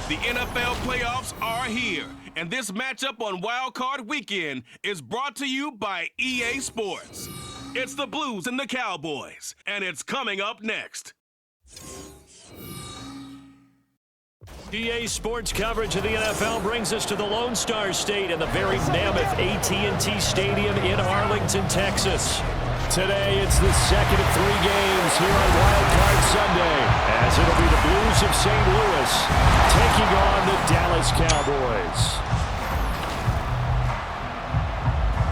The NFL playoffs are here, and this matchup on Wild Card Weekend is brought to you by EA Sports. It's the Blues and the Cowboys, and it's coming up next. EA Sports coverage of the NFL brings us to the Lone Star State and the very mammoth AT&T Stadium in Arlington, Texas. Today, it's the second of 3 games here on Wild Card Sunday, as it'll be the Blues of St. Louis taking on the Dallas Cowboys.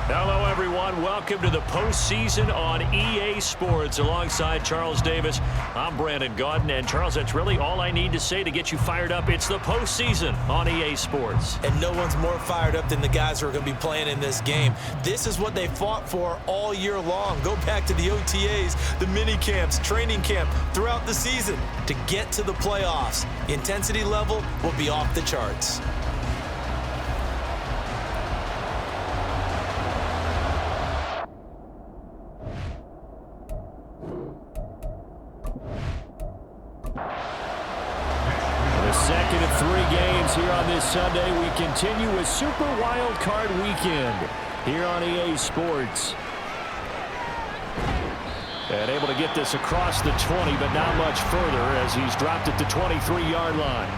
Hello, everyone. Welcome to the postseason on EA Sports. Alongside Charles Davis, I'm Brandon Gaudin. And, Charles, that's really all I need to say to get you fired up. It's the postseason on EA Sports. And no one's more fired up than the guys who are going to be playing in this game. This is what they fought for all year long. Go back to the OTAs, the mini camps, training camp, throughout the season to get to the playoffs. The intensity level will be off the charts. Second of 3 games here on this Sunday. We continue with Super Wild Card Weekend here on EA Sports. And able to get this across the 20, but not much further as he's dropped at the 23-yard line.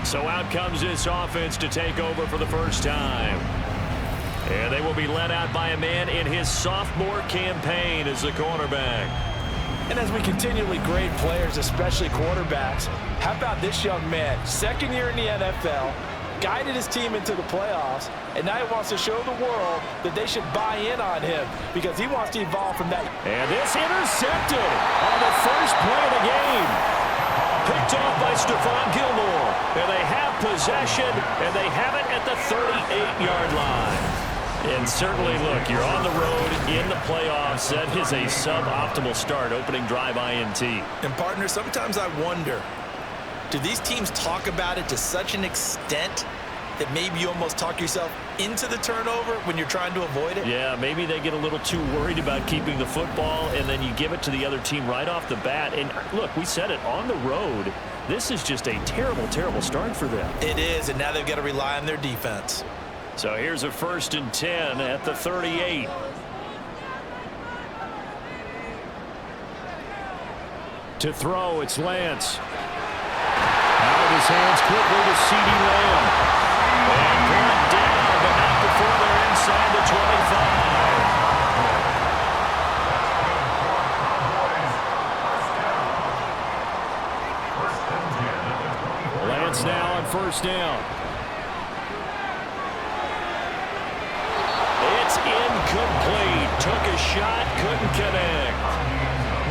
So out comes this offense to take over for the first time. And they will be led out by a man in his sophomore campaign as the cornerback. And as we continually grade players, especially quarterbacks, how about this young man? Second year in the NFL, guided his team into the playoffs, and now he wants to show the world that they should buy in on him because he wants to evolve from that. And this intercepted on the first play of the game. Picked off by Stephon Gilmore. And they have possession, and they have it at the 38-yard line. And certainly, look, you're on the road in the playoffs. That is a suboptimal start, opening drive INT. And, partner, sometimes I wonder, do these teams talk about it to such an extent that maybe you almost talk yourself into the turnover when you're trying to avoid it? Yeah, maybe they get a little too worried about keeping the football, and then you give it to the other team right off the bat. And, look, we said it, on the road, this is just a terrible, terrible start for them. It is, and now they've got to rely on their defense. So here's a 1st and 10 at the 38. To throw, it's Lance. Out of his hands quickly to CeeDee Lamb. And brought down, but not before they're inside the 25. Lance now on 1st down. Incomplete. Took a shot, couldn't connect.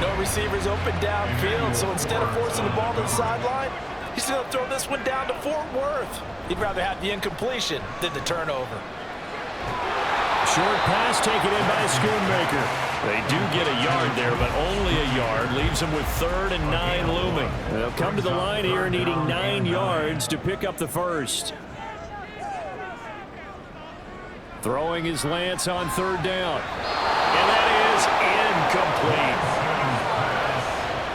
No receivers open downfield, so instead of forcing the ball to the sideline, he's going to throw this one down to Fort Worth. He'd rather have the incompletion than the turnover. Short pass taken in by Schoonmaker. They do get a yard there, but only a yard. Leaves them with 3rd and 9 looming. They'll come to the line here needing 9 yards to pick up the first. Throwing his Lance on 3rd down. And that is incomplete.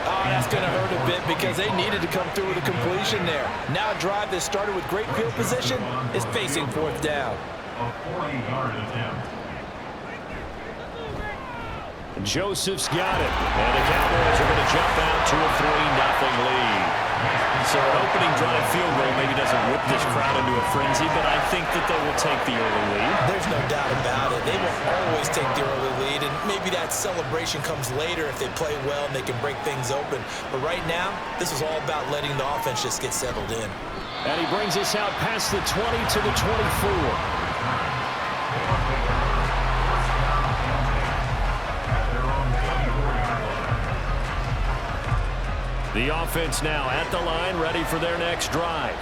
Oh, that's going to hurt a bit because they needed to come through with a completion there. Now a drive that started with great field position is facing 4th down. A 40-yard attempt. Joseph's got it. And the Cowboys are going to jump out to a 3-0 lead. So an opening drive field goal maybe doesn't whip this crowd into a frenzy, but I think that they will take the early lead. There's no doubt about it. They will always take the early lead, and maybe that celebration comes later if they play well and they can break things open. But right now, this is all about letting the offense just get settled in. And he brings us out past the 20 to the 24. The offense now at the line, ready for their next drive.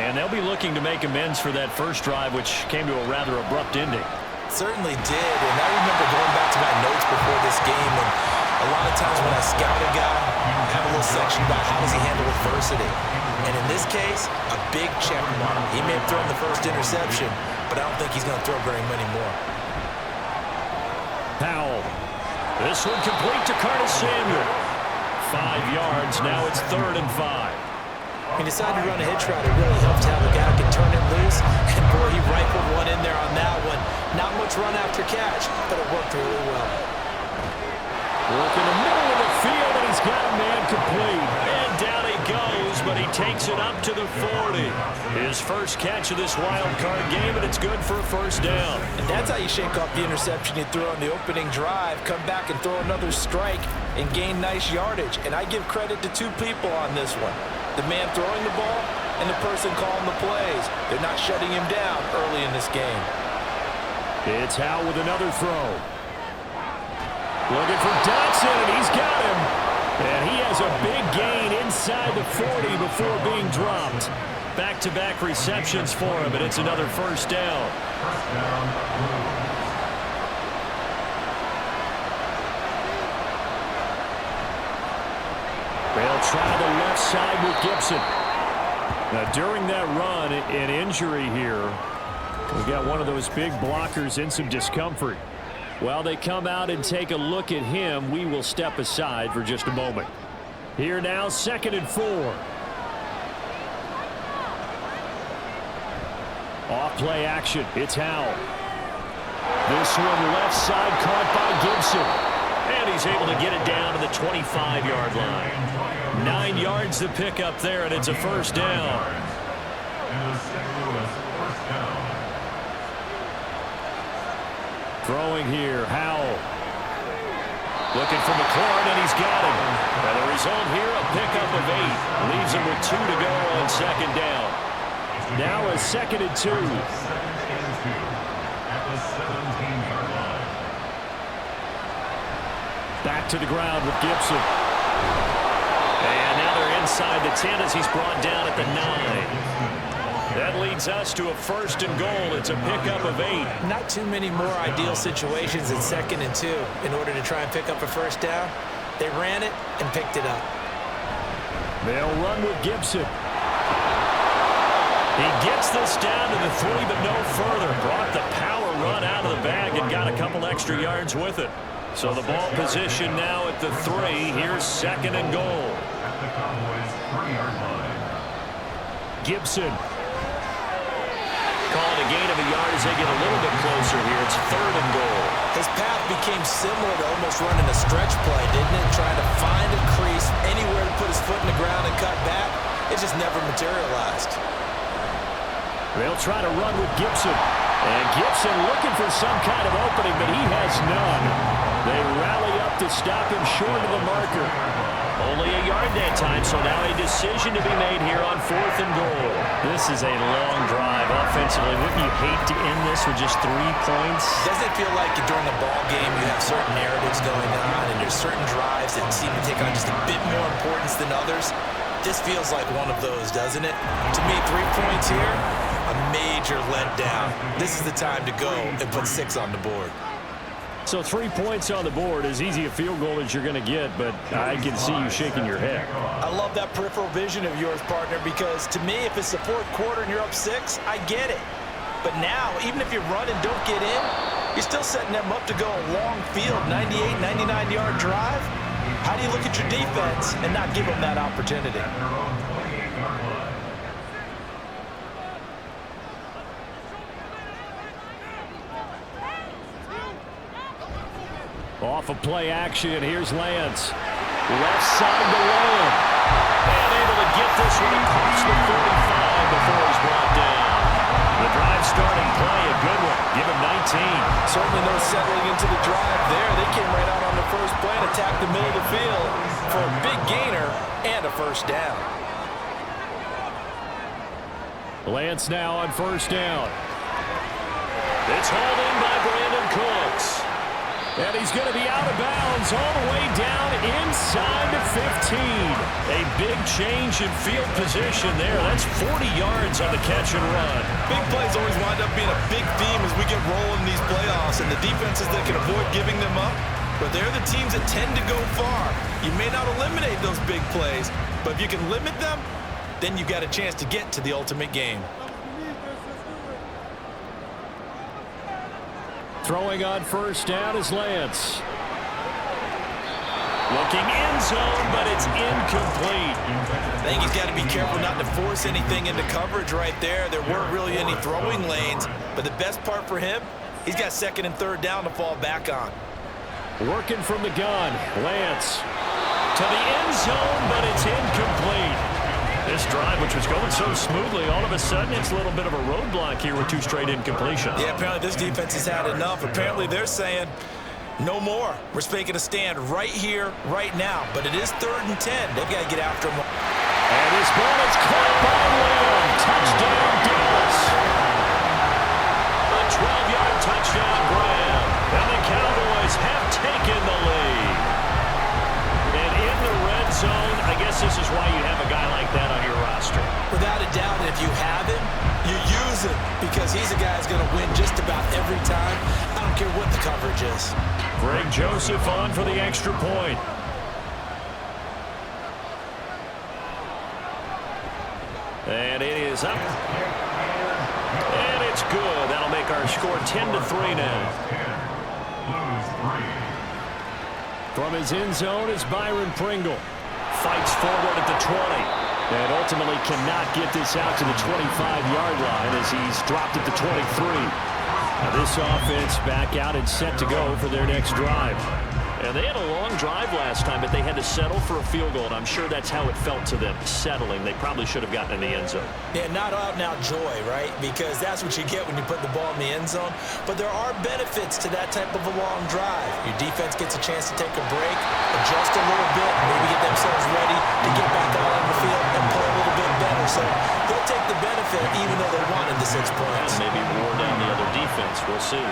And they'll be looking to make amends for that first drive, which came to a rather abrupt ending. Certainly did, and I remember going back to my notes before this game, and a lot of times when I scout a guy, I have a little section about how does he handle adversity. And in this case, a big check mark. He may have thrown the first interception, but I don't think he's going to throw very many more. Powell. This one complete to Curtis Samuel. 5 yards. Now it's 3rd and 5. He decided to run a hitch route. It really helped to have a guy who can turn it loose. And boy, he rifled one in there on that one. Not much run after catch, but it worked really well. Work in the middle of the field, and he's got a man complete. And down he goes, but he takes it up to the 40. His first catch of this wild card game, and it's good for a first down. And that's how you shake off the interception you threw on the opening drive, come back and throw another strike and gain nice yardage. And I give credit to two people on this one. The man throwing the ball and the person calling the plays. They're not shutting him down early in this game. It's Howe with another throw. Looking for Dotson, and he's got him. And he has a big gain inside the 40 before being dropped. Back-to-back receptions for him, and it's another first down. They'll try the left side with Gibson. Now, during that run, an injury here. We got one of those big blockers in some discomfort. While they come out and take a look at him, we will step aside for just a moment. Here now, 2nd and 4. Off play action. It's Howe. This one left side caught by Gibson. And he's able to get it down to the 25-yard line. 9 yards to pick up there, and it's a first down. Throwing here, Howell. Looking for McLaurin, and he's got him. And the result here, a pickup of 8. Leaves him with 2 to go on 2nd down. Now a 2nd and 2. Back to the ground with Gibson. And now they're inside the 10 as he's brought down at the 9. That leads us to a 1st and goal. It's a pickup of 8. Not too many more ideal situations in 2nd and 2 in order to try and pick up a first down. They ran it and picked it up. They'll run with Gibson. He gets this down to the 3, but no further. Brought the power run out of the bag and got a couple extra yards with it. So the ball position now at the 3. Here's 2nd and goal. At the Cowboys 3-yard line. Gibson. Calling a gain of a yard as they get a little bit closer here. It's 3rd and goal. His path became similar to almost running a stretch play, didn't it? Trying to find a crease, anywhere to put his foot in the ground and cut back. It just never materialized. They'll try to run with Gibson. And Gibson looking for some kind of opening, but he has none. They rally up to stop him short of the marker. Only a yard that time, so now a decision to be made here on 4th and goal. This is a long drive offensively. Wouldn't you hate to end this with just 3 points? Doesn't it feel like during a ball game you have certain narratives going on and there's certain drives that seem to take on just a bit more importance than others? This feels like one of those, doesn't it? To me, 3 points here, a major letdown. This is the time to go and put 6 on the board. So 3 points on the board, as easy a field goal as you're going to get, but I can see you shaking your head. I love that peripheral vision of yours, partner, because to me, if it's the 4th quarter and you're up 6, I get it. But now, even if you run and don't get in, you're still setting them up to go a long field, 98, 99-yard drive. How do you look at your defense and not give them that opportunity? Off of play action, here's Lance. Left side to Lamb. And able to get this one across the 45 before he's brought down. The drive starting play, a good one. Give him 19. Certainly no settling into the drive there. They came right out on the first play and attacked the middle of the field for a big gainer and a first down. Lance now on 1st down. It's hauled in by Brandon Cooks. And he's going to be out of bounds all the way down inside the 15. A big change in field position there. That's 40 yards on the catch and run. Big plays always wind up being a big theme as we get rolling in these playoffs, and the defenses that can avoid giving them up, but they're the teams that tend to go far. You may not eliminate those big plays, but if you can limit them, then you've got a chance to get to the ultimate game. Throwing on 1st down is Lance. Looking end zone, but it's incomplete. I think he's got to be careful not to force anything into coverage right there. There weren't really any throwing lanes, but the best part for him, he's got second and third down to fall back on. Working from the gun, Lance to the end zone, but it's incomplete. This drive, which was going so smoothly, all of a sudden it's a little bit of a roadblock here with 2 straight incompletions. Yeah, apparently this defense has had enough. Apparently they're saying, no more. We're making a stand right here, right now. But it is 3rd and 10. They've got to get after him. And his ball is caught by Lamb. Touchdown, Dallas. A 12-yard touchdown grab. And the Cowboys have taken the lead. And in the red zone, I guess this is why you have a guy like that on your roster. Without a doubt, if you have him, you use him because he's a guy who's going to win just about every time. I don't care what the coverage is. Greg Joseph on for the extra point. And it is up. And it's good. That'll make our score 10-3 now. From his end zone is Byron Pringle. Fights forward at the 20. And ultimately cannot get this out to the 25-yard line as he's dropped at the 23. Now this offense back out and set to go for their next drive. And they had a long drive last time, but they had to settle for a field goal, and I'm sure that's how it felt to them, settling. They probably should have gotten in the end zone. Yeah, not out-and-out joy, right? Because that's what you get when you put the ball in the end zone. But there are benefits to that type of a long drive. Your defense gets a chance to take a break, adjust a little bit, maybe get themselves ready to get back out on the field and play a little bit better. So they'll take the benefit even though they wanted the 6 points. And maybe wore down the other defense. We'll see.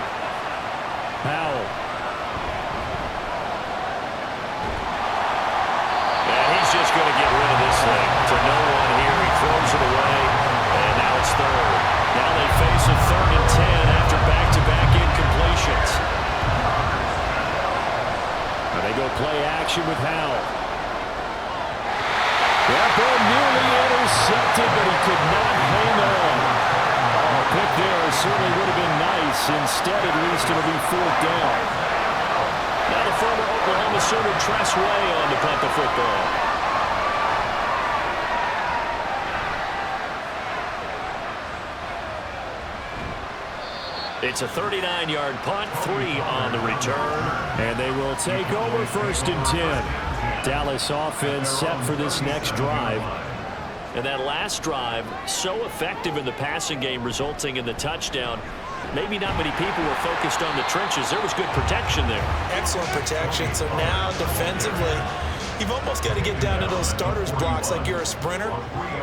Powell. He's just going to get rid of this thing to no one here. He throws it away, and now it's 3rd. Now they face a 3rd and 10 after back-to-back incompletions. And they go play action with Howell. That ball nearly intercepted, but he could not hang on. Oh, pick there certainly would have been nice. Instead, at least it'll be 4th down. Now the former Oklahoma Sooner Tress Way on to punt the football. It's a 39-yard punt, 3 on the return. And they will take over 1st and 10. Dallas offense set for this next drive. And that last drive, so effective in the passing game, resulting in the touchdown. Maybe not many people were focused on the trenches. There was good protection there. Excellent protection. So now defensively, you've almost got to get down to those starters blocks like you're a sprinter.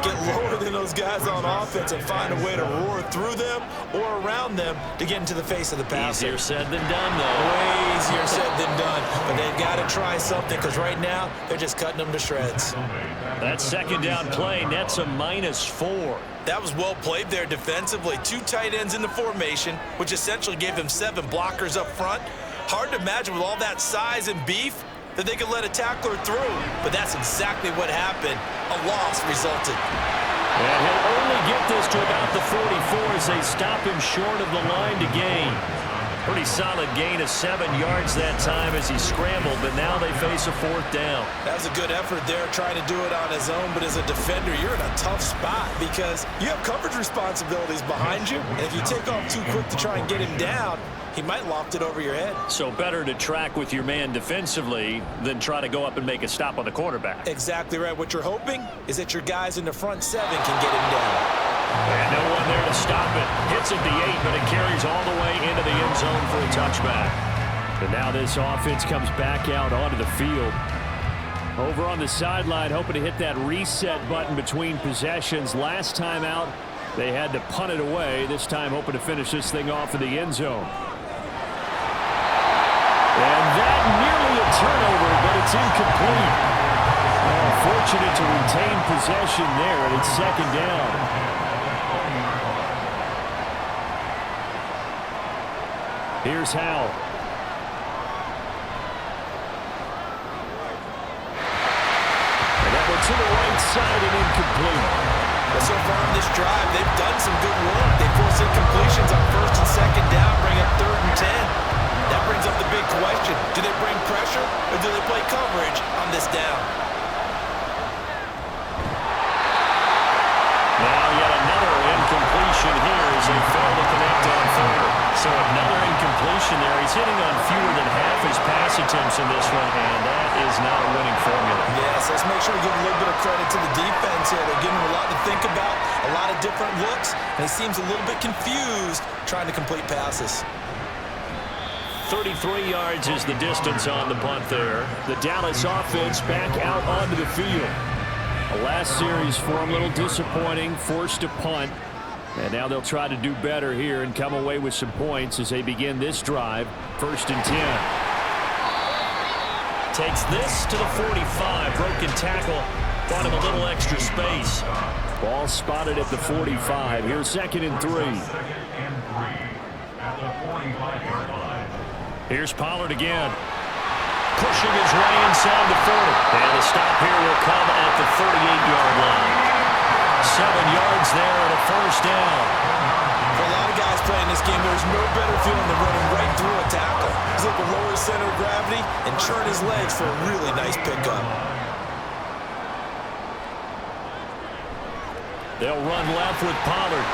Get lower than those guys on offense and find a way to roar through them or around them to get into the face of the passer. Easier said than done, though. Way easier said than done. But they've got to try something because right now they're just cutting them to shreds. That 2nd down play nets a -4. That was well played there defensively. 2 tight ends in the formation, which essentially gave them 7 blockers up front. Hard to imagine with all that size and beef that they could let a tackler through. But that's exactly what happened. A loss resulted. And he'll only get this to about the 44 as they stop him short of the line to gain. Pretty solid gain of 7 yards that time as he scrambled, but now they face a 4th down. That was a good effort there trying to do it on his own, but as a defender, you're in a tough spot because you have coverage responsibilities behind you, and if you take off too quick to try and get him down, he might loft it over your head. So better to track with your man defensively than try to go up and make a stop on the quarterback. Exactly right. What you're hoping is that your guys in the front 7 can get him down. And no one there to stop it. Hits at the 8, but it carries all the way into the end zone for a touchback. And now this offense comes back out onto the field. Over on the sideline, hoping to hit that reset button between possessions. Last time out, they had to punt it away. This time hoping to finish this thing off in the end zone. And that nearly a turnover, but it's incomplete. Oh, fortunate to retain possession there, and it's 2nd down. Here's Howell. And that one to the right side and incomplete. But so far on this drive, they've done some good work. They force incompletions on 1st and 2nd down, bring up 3rd and 10. That brings up the big question. Do they bring pressure or do they play coverage on this down? Now yet another incompletion here as they fail to connect on third. So another incompletion there. He's hitting on fewer than half his pass attempts in this one, and that is not a winning formula. Yes, let's make sure we give a little bit of credit to the defense here. They're giving him a lot to think about, a lot of different looks, and he seems a little bit confused trying to complete passes. 33 yards is the distance on the punt there. The Dallas offense back out onto the field. The last series for them, a little disappointing, forced to punt. And now they'll try to do better here and come away with some points as they begin this drive. 1st and 10. Takes this to the 45. Broken tackle. Bought him a little extra space. Ball spotted at the 45. Here's 2nd and 3. Here's Pollard again. Pushing his way inside the 40. And the stop here will come at the 38-yard line. 7 yards there and a 1st down. For a lot of guys playing this game, there's no better feeling than running right through a tackle. He's able to lower his center of gravity and churn his legs for a really nice pickup. They'll run left with Pollard.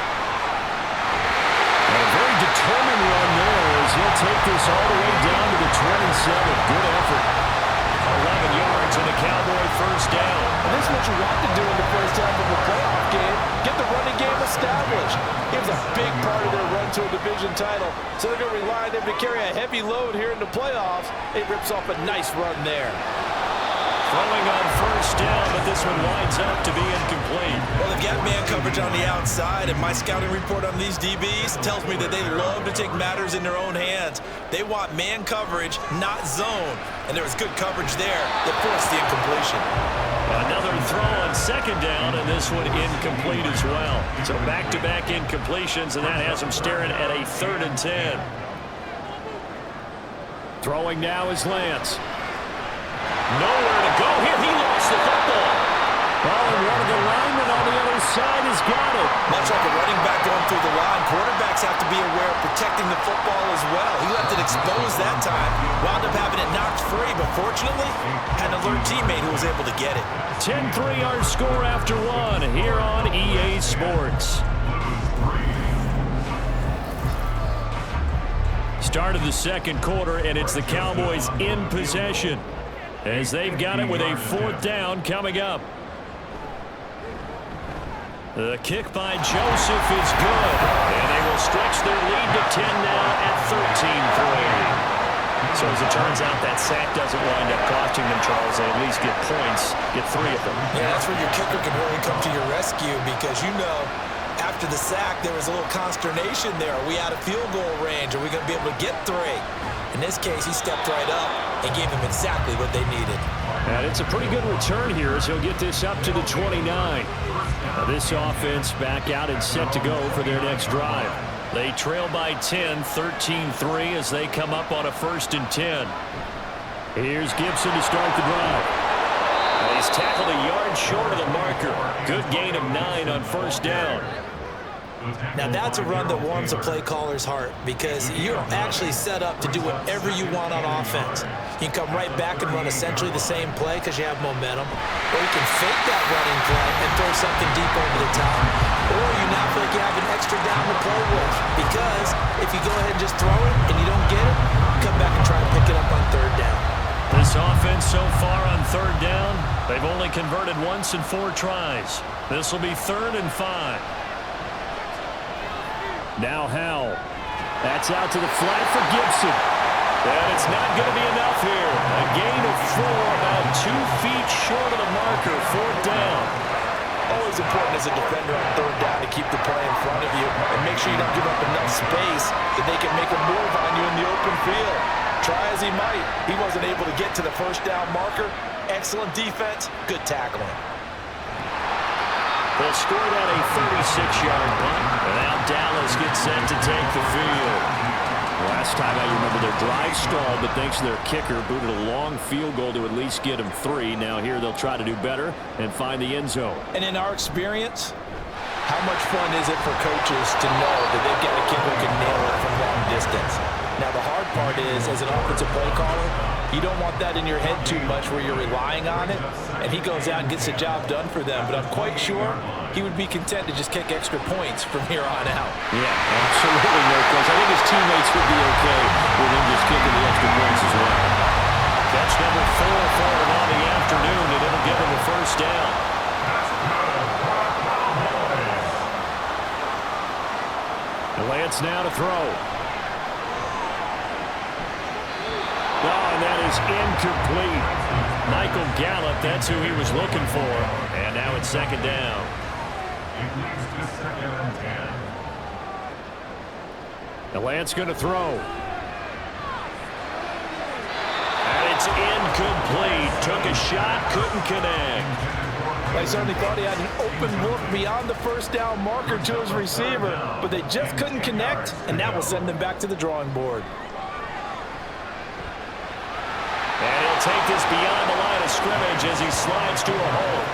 And a very determined run there as he'll take this all the way down to the 27. Good effort. 11 yards and a Cowboy 1st down. And this is what you want to do in the first half of a playoff game. Get the running game established. It was a big part of their run to a division title. So they're going to rely on him to carry a heavy load here in the playoffs. It rips off a nice run there. Throwing on 1st down, but this one winds up to be incomplete. Well, they've got man coverage on the outside, and my scouting report on these DBs tells me that they love to take matters in their own hands. They want man coverage, not zone. And there was good coverage there that forced the incompletion. Another throw on 2nd down, and this one incomplete as well. So back-to-back incompletions, and that has them staring at a 3rd and 10. Throwing now is Lance. Nowhere to go here. He lost the football. Oh, and one of the linemen on the other side has got it. Much like a running back going through the line, quarterbacks have to be aware of protecting the football as well. He left it exposed that time, wound up having it knocked free, but fortunately, had an alert teammate who was able to get it. 10-3 our score after one here on EA Sports. Start of the 2nd quarter, and it's the Cowboys in possession as they've got it with a 4th down coming up. The kick by Joseph is good, and they will stretch their lead to 10 now at 13-3. So as it turns out, that sack doesn't wind up costing them, Charles. They at least get points, get 3 of them. Yeah, that's where your kicker can really come to your rescue because, you know, after the sack, there was a little consternation there. Are we out of field goal range? Are we going to be able to get 3? In this case, he stepped right up and gave them exactly what they needed. And it's a pretty good return here as he'll get this up to the 29. Now this offense back out and set to go for their next drive. They trail by 10, 13-3 as they come up on a 1st and 10. Here's Gibson to start the drive. And he's tackled a yard short of the marker. Good gain of 9 on 1st down. Now that's a run that warms a play caller's heart because you're actually set up to do whatever you want on offense. You can come right back and run essentially the same play because you have momentum, or you can fake that running play and throw something deep over the top, or you now feel like you have an extra down to play with because if you go ahead and just throw it and you don't get it, come back and try and pick it up on 3rd down. This offense so far on 3rd down, they've only converted once in 4 tries. This will be 3rd and 5. Now Howell. That's out to the flat for Gibson. And it's not going to be enough here. A gain of 4, about 2 feet short of the marker, 4th down. Always important as a defender on 3rd down to keep the play in front of you and make sure you don't give up enough space that they can make a move on you in the open field. Try as he might, he wasn't able to get to the 1st down marker. Excellent defense, good tackling. They'll score that a 36-yard punt. And now Dallas gets set to take the field. Last time I remember their drive stalled, but thanks to their kicker, booted a long field goal to at least get them 3. Now here they'll try to do better and find the end zone. And in our experience, how much fun is it for coaches to know that they've got a kicker who can nail it from long distance? Now, the hard part is, as an offensive play caller, you don't want that in your head too much where you're relying on it, and he goes out and gets the job done for them. But I'm quite sure he would be content to just kick extra points from here on out. Yeah, absolutely no question. I think his teammates would be okay with him just kicking the extra points as well. That's number 4 for him on the afternoon, and it'll give him a first down. Lance now to throw. Oh, and that is incomplete. Michael Gallup, that's who he was looking for. And now it's second down. It leads to 2nd and 10. The Lance going to throw. And it's incomplete. Took a shot, couldn't connect. I certainly thought he had an open look beyond the first down marker to his receiver, but they just couldn't connect, and that will send them back to the drawing board. And he'll take this beyond the line of scrimmage as he slides to a hole.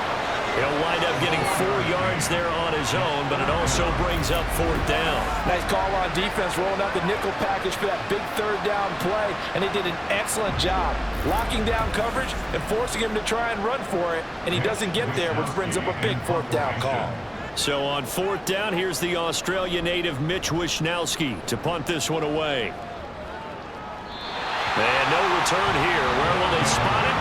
He'll wind up getting 4 yards there on his own, but it also brings up 4th down. Nice call on defense, rolling out the nickel package for that big 3rd down play, and they did an excellent job locking down coverage and forcing him to try and run for it, and he doesn't get there, which brings up a big 4th down call. So on 4th down, here's the Australia native Mitch Wishnowski to punt this one away. And no return here. Where will they spot it?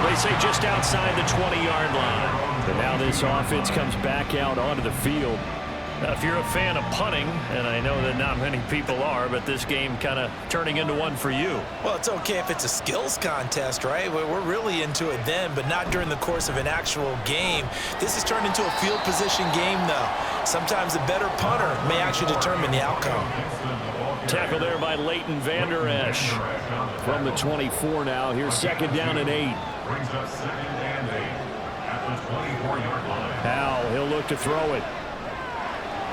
They say just outside the 20-yard line. And now this offense comes back out onto the field. Now, if you're a fan of punting, and I know that not many people are, but this game kind of turning into one for you. Well, it's okay if it's a skills contest, right? We're really into it then, but not during the course of an actual game. This has turned into a field position game, though. Sometimes a better punter may actually determine the outcome. Tackle there by Leighton Vander Esch. From the 24 now, here's 2nd down and 8. Brings up 2nd and 8 at the 24-yard line. Powell, he'll look to throw it.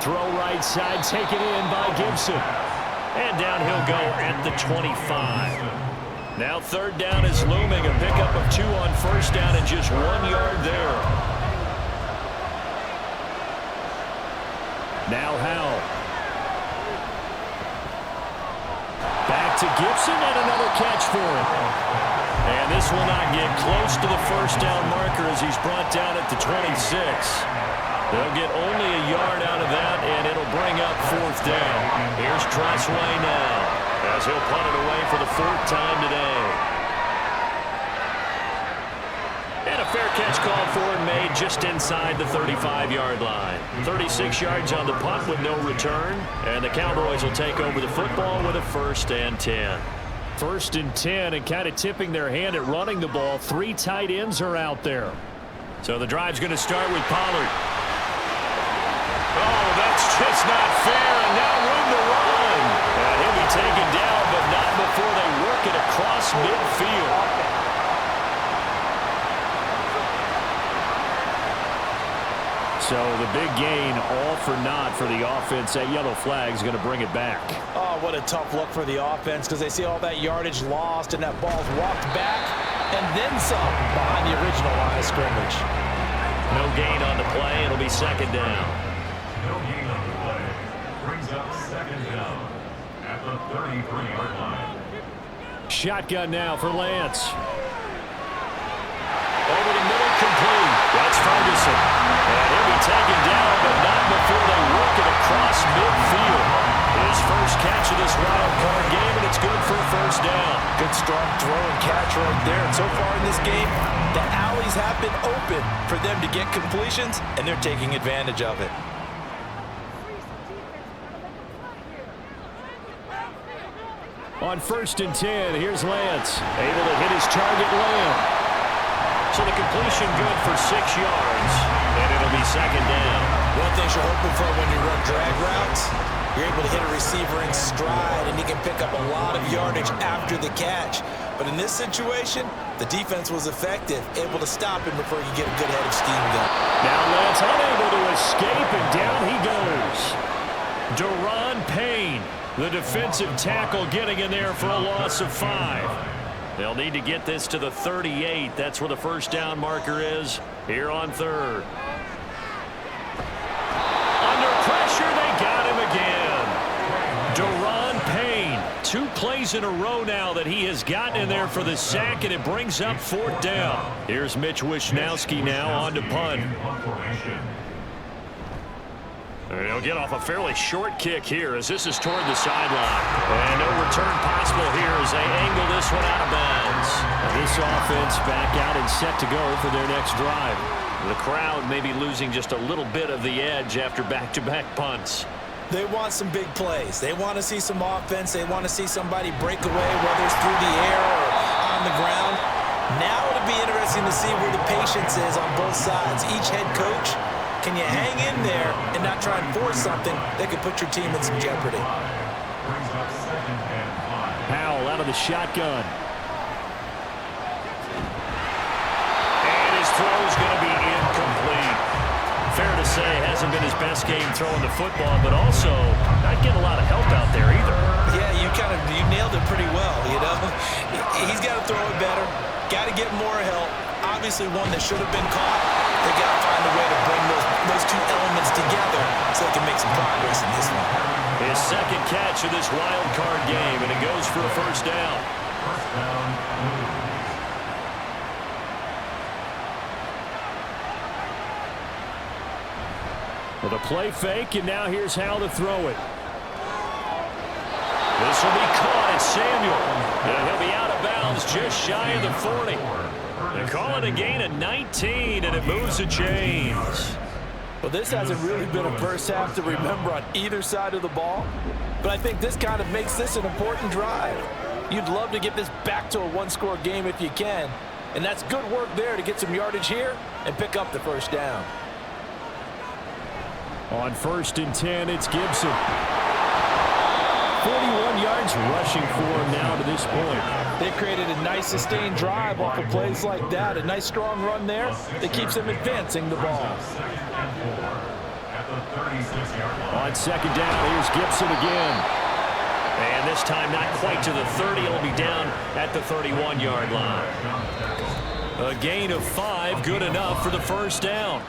Throw right side, taken in by Gibson. And down he'll go at the 25. Now 3rd down is looming. A pickup of 2 on 1st down and just 1 yard there. Now Howell. Back to Gibson and another catch for him. And this will not get close to the 1st down marker as he's brought down at the 26. They'll get only a yard out of that, and it'll bring up 4th down. Here's Tressway now as he'll punt it away for the 4th time today. And a fair catch called for and made just inside the 35-yard line. 36 yards on the punt with no return, and the Cowboys will take over the football with a 1st and 10. 1st and 10, and kind of tipping their hand at running the ball. 3 tight ends are out there. So the drive's going to start with Pollard. Oh, that's just not fair, and now room to run. And he'll be taken down, but not before they work it across midfield. So the big gain, all for naught for the offense. That yellow flag is going to bring it back. Oh, what a tough look for the offense because they see all that yardage lost and that ball's walked back and then some behind the original line of scrimmage. No gain on the play. It'll be 2nd down. No gain on the play. Brings up 2nd down at the 33-yard line. Shotgun now for Lance. Over the middle, complete. That's Ferguson. And he'll be taken down, but not before they work it across midfield. His first catch of this wild card game, and it's good for a 1st down. Good strong throw and catch right there. And so far in this game, the alleys have been open for them to get completions, and they're taking advantage of it. On 1st and 10, here's Lance. Able to hit his target, Lamb. So the completion good for 6 yards, and it'll be 2nd down. One thing you're hoping for when you run drag routes, you're able to hit a receiver in stride, and he can pick up a lot of yardage after the catch. But in this situation, the defense was effective, able to stop him before he could get a good head of steam going. Now Lance unable to escape, and down he goes. Deron Payne, the defensive tackle, getting in there for a loss of 5. They'll need to get this to the 38. That's where the 1st down marker is here on 3rd. Under pressure, they got him again. Deron Payne 2 plays in a row now that he has gotten in there for the sack, and it brings up 4th down. Here's Mitch Wishnowski now on to punt. And he'll get off a fairly short kick here as this is toward the sideline. And no return possible here as they angle this one out of bounds. And this offense back out and set to go for their next drive. The crowd may be losing just a little bit of the edge after back-to-back punts. They want some big plays. They want to see some offense. They want to see somebody break away, whether it's through the air or on the ground. Now it'll be interesting to see where the patience is on both sides. Each head coach, can you hang in there and not try and force something that could put your team in some jeopardy? Powell out of the shotgun. And his throw's going to be incomplete. Fair to say, hasn't been his best game throwing the football, but also not getting a lot of help out there either. Yeah, you nailed it pretty well, you know. He's got to throw it better. Got to get more help. Obviously one that should have been caught. They got to find a way to bring those 2 elements together so they can make some progress in this one. His second catch of this wild card game, and it goes for a 1st down. With a play fake, and now here's how to throw it. This will be caught at Samuel. And he'll be out of bounds just shy of the 40. They call it a gain of 19, and it moves the chains. Well, this hasn't really been a first half to remember on either side of the ball, but I think this kind of makes this an important drive. You'd love to get this back to a 1-score game if you can, and that's good work there to get some yardage here and pick up the 1st down. On 1st and 10, it's Gibson. 41 yards rushing for him now to this point. They've created a nice sustained drive off of plays like that. A nice strong run there that keeps them advancing the ball. On 2nd down, here's Gibson again. And this time not quite to the 30. It'll be down at the 31-yard line. A gain of 5, good enough for the 1st down.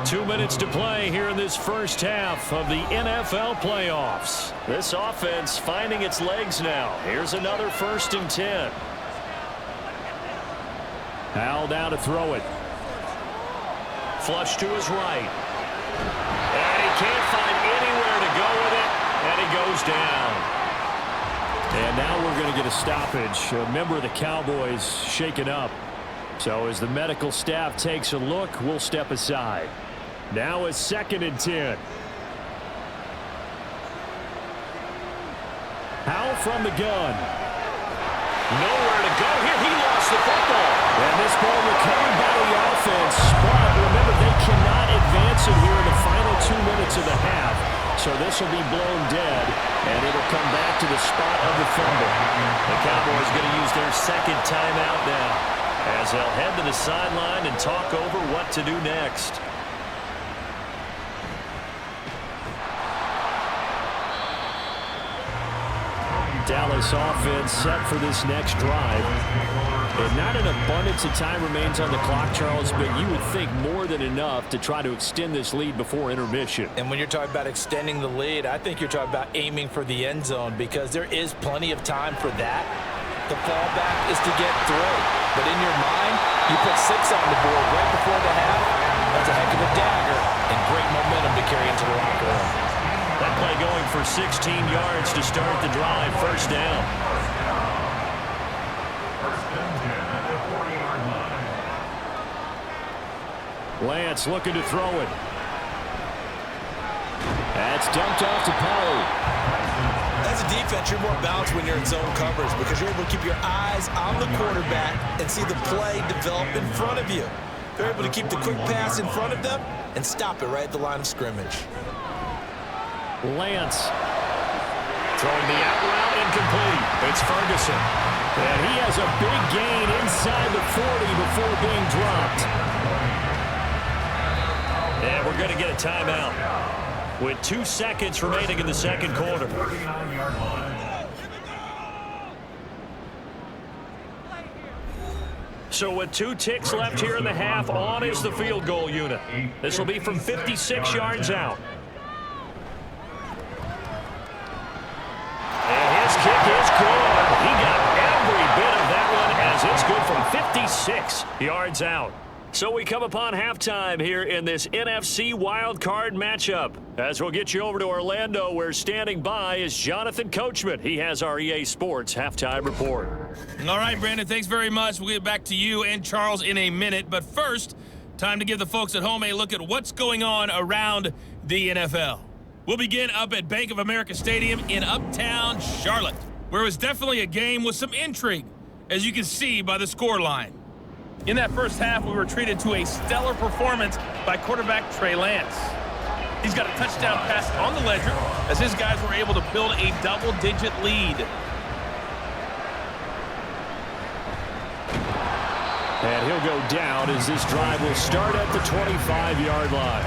2 minutes to play here in this first half of the NFL playoffs. This offense finding its legs now. Here's another 1st and 10. Powell down to throw it. Flush to his right. And he can't find anywhere to go with it. And he goes down. And now we're going to get a stoppage. A member of the Cowboys shaken up. So as the medical staff takes a look, we'll step aside. Now it's 2nd and 10. Powell from the gun. Nowhere to go here. He lost the football. And this ball recovered by the offense. But remember, they cannot advance it here in the final 2 minutes of the half. So this will be blown dead, and it'll come back to the spot of the fumble. The Cowboys going to use their 2nd timeout now, as they'll head to the sideline and talk over what to do next. Dallas offense set for this next drive. And not an abundance of time remains on the clock, Charles, but you would think more than enough to try to extend this lead before intermission. And when you're talking about extending the lead, I think you're talking about aiming for the end zone, because there is plenty of time for that. The fallback is to get through. But in your mind, you put 6 on the board right before the half. That's a heck of a dagger and great momentum to carry into the locker room. That play going for 16 yards to start the drive. 1st down. Lance looking to throw it. That's dumped off to Powell. As a defense, you're more balanced when you're in zone coverage because you're able to keep your eyes on the quarterback and see the play develop in front of you. They're able to keep the quick pass in front of them and stop it right at the line of scrimmage. Lance throwing the out route, incomplete. It's Ferguson. And he has a big gain inside the 40 before being dropped. And we're going to get a timeout with 2 seconds remaining in the 2nd quarter. So with 2 ticks left here in the half, on is the field goal unit. This will be from 56 yards out. And his kick 6 yards out. So we come upon halftime here in this NFC wildcard matchup. As we'll get you over to Orlando, where standing by is Jonathan Coachman. He has our EA Sports halftime report. All right, Brandon, thanks very much. We'll get back to you and Charles in a minute. But first, time to give the folks at home a look at what's going on around the NFL. We'll begin up at Bank of America Stadium in Uptown Charlotte, where it was definitely a game with some intrigue, as you can see by the scoreline. In that first half, we were treated to a stellar performance by quarterback Trey Lance. He's got a touchdown pass on the ledger as his guys were able to build a double-digit lead. And he'll go down as this drive will start at the 25-yard line.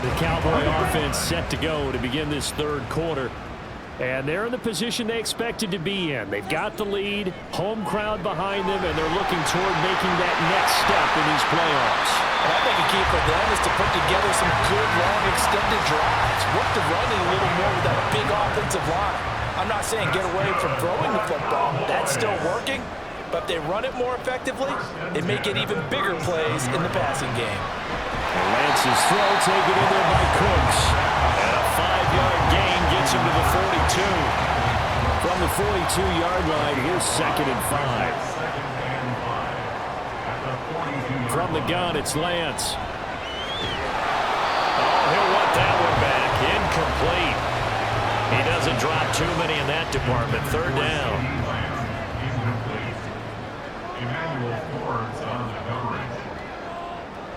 The Cowboy offense set to go to begin this third quarter. And they're in the position they expected to be in. They've got the lead, home crowd behind them, and they're looking toward making that next step in these playoffs. And I think a key for them is to put together some good, long, extended drives. Work the running a little more with that big offensive line. I'm not saying get away from throwing the football. That's still working. But if they run it more effectively, it may get even bigger plays in the passing game. Lance's throw taken in there by Cooks. And a 5-yard gain gets him to the 42. From the 42-yard line, here's 2nd and 5. From the gun, it's Lance. Oh, he'll want that one back. Incomplete. He doesn't drop too many in that department. 3rd down.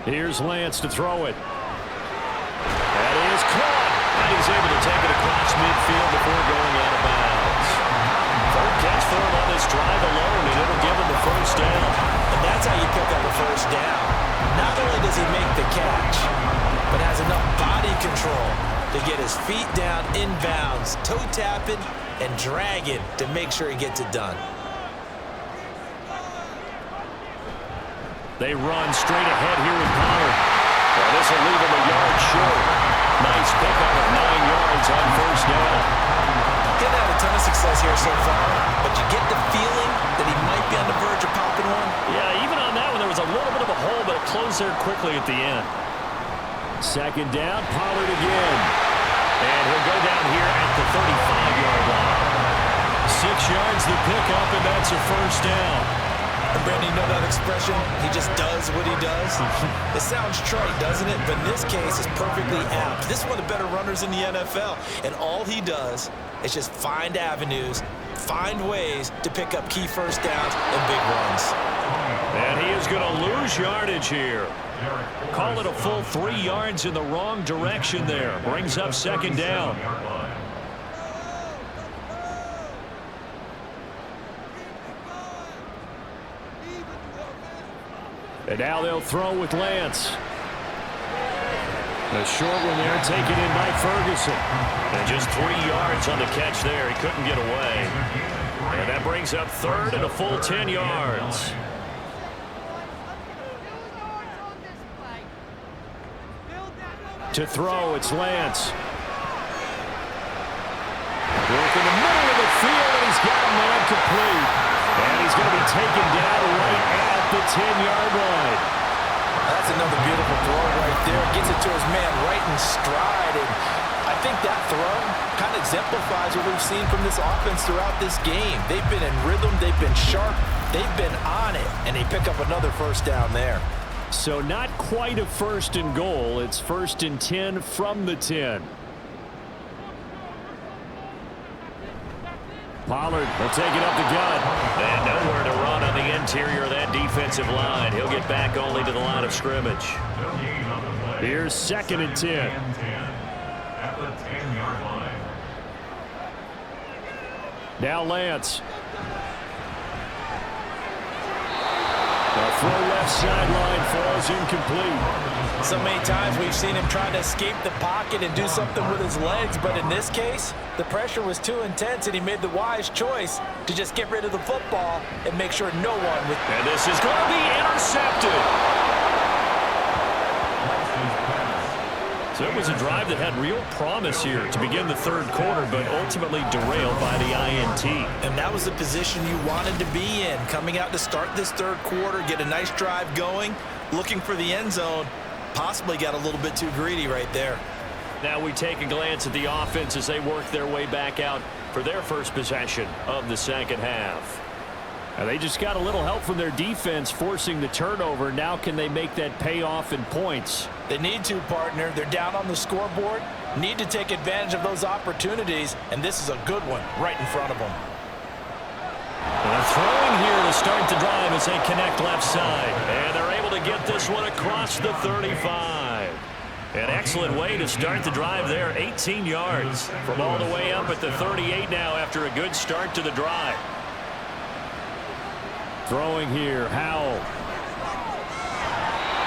Here's Lance to throw it. That is caught. And he's able to take it across midfield before going out of bounds. 3rd catch for him on this drive alone, and it'll give him the 1st down. And that's how you pick up a 1st down. Not only does he make the catch, but has enough body control to get his feet down inbounds, toe tapping and dragging to make sure he gets it done. They run straight ahead here with Pollard. Well, this will leave him a yard short. Nice pickup of 9 yards on 1st down. He's had a ton of success here so far, but you get the feeling that he might be on the verge of popping one. Yeah, even on that one, there was a little bit of a hole, but it closed there quickly at the end. 2nd down, Pollard again. And he'll go down here at the 35-yard line. 6 yards the pickup, and that's a 1st down. And Brandon, you know that expression? He just does what he does. It sounds trite, doesn't it? But in this case, it's perfectly apt. This is one of the better runners in the NFL. And all he does is just find avenues, find ways to pick up key 1st downs and big runs. And he is going to lose yardage here. Call it a full 3 yards in the wrong direction there. Brings up 2nd down. And now they'll throw with Lance. A short one there taken in by Ferguson. And just 3 yards on the catch there. He couldn't get away. And that brings up 3rd and a full 10 yards. To throw, it's Lance. Work in the middle of the field, and he's got him man complete. And he's going to be taken down right at the 10-yard line. That's another beautiful throw right there. Gets it to his man right in stride. And I think that throw kind of exemplifies what we've seen from this offense throughout this game. They've been in rhythm. They've been sharp. They've been on it. And they pick up another 1st down there. So not quite a 1st and goal. It's 1st and 10 from the 10. Pollard will take it up the gut. And nowhere to run on the interior of that defensive line. He'll get back only to the line of scrimmage. Here's 2nd and 10. At the 10-yard line. Now Lance. The throw left sideline falls incomplete. So many times we've seen him trying to escape the pocket and do something with his legs, but in this case, the pressure was too intense and he made the wise choice to just get rid of the football and make sure no one would. And this is going to be intercepted. So it was a drive that had real promise here to begin the third quarter, but ultimately derailed by the INT. And that was the position you wanted to be in, coming out to start this third quarter, get a nice drive going, looking for the end zone. Possibly got a little bit too greedy right there. Now we take a glance at the offense as they work their way back out for their first possession of the second half. And they just got a little help from their defense forcing the turnover. Now can they make that pay off in points? They need to, partner. They're down on the scoreboard. Need to take advantage of those opportunities, and this is a good one right in front of them. And they're throwing here to start the drive as they connect left side. And they're able to get this one across the 35. An excellent way to start the drive there. 18 yards from all the way up at the 38 now after a good start to the drive. Throwing here, Howell.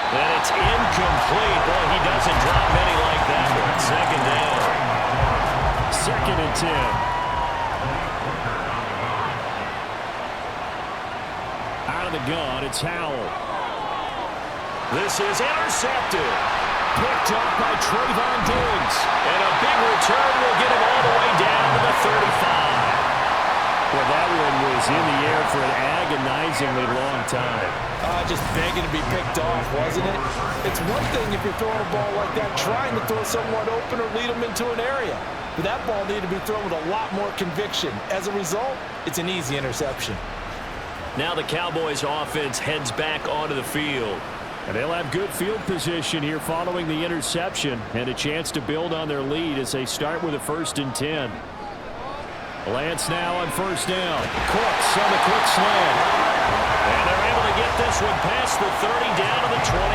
And it's incomplete. Boy, he doesn't drop many like that one. Second down. 2nd and 10. Out of the gun, it's Howell. This is intercepted. Picked up by Trayvon Diggs. And a big return will get him all the way down to the 35. Well, that one was in the air for an agonizingly long time. Just begging to be picked off, wasn't it? It's one thing if you're throwing a ball like that, trying to throw someone open or lead them into an area. But that ball needed to be thrown with a lot more conviction. As a result, it's an easy interception. Now the Cowboys offense heads back onto the field. And they'll have good field position here following the interception and a chance to build on their lead as they start with a 1st and 10. Lance now on 1st down. Cooks on the quick slant. And they're able to get this one past the 30 down to the 25.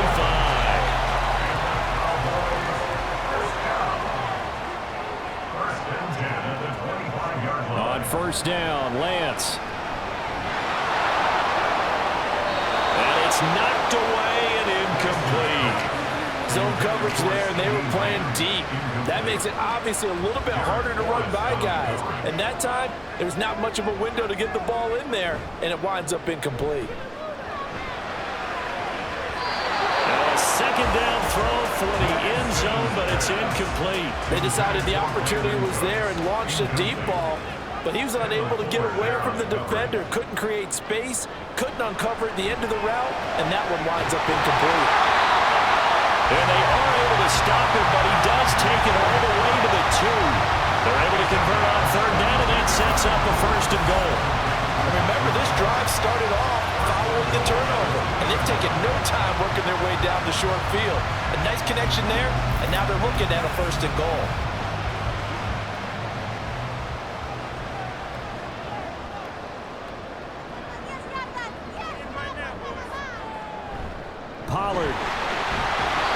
On 1st down, Lance. And it's knocked away and incomplete. Zone coverage there, and they were playing deep. That makes it obviously a little bit harder to run by guys. And that time, there's not much of a window to get the ball in there, and it winds up incomplete. Now a 2nd down throw for the end zone, but it's incomplete. They decided the opportunity was there and launched a deep ball, but he was unable to get away from the defender, couldn't create space, couldn't uncover at the end of the route, and that one winds up incomplete. And they are able to stop him, but he does take it all the way to the 2. They're able to convert on 3rd down, and that sets up a 1st and goal. And remember, this drive started off following the turnover, and they've taken no time working their way down the short field. A nice connection there, and now they're looking at a 1st and goal. Pollard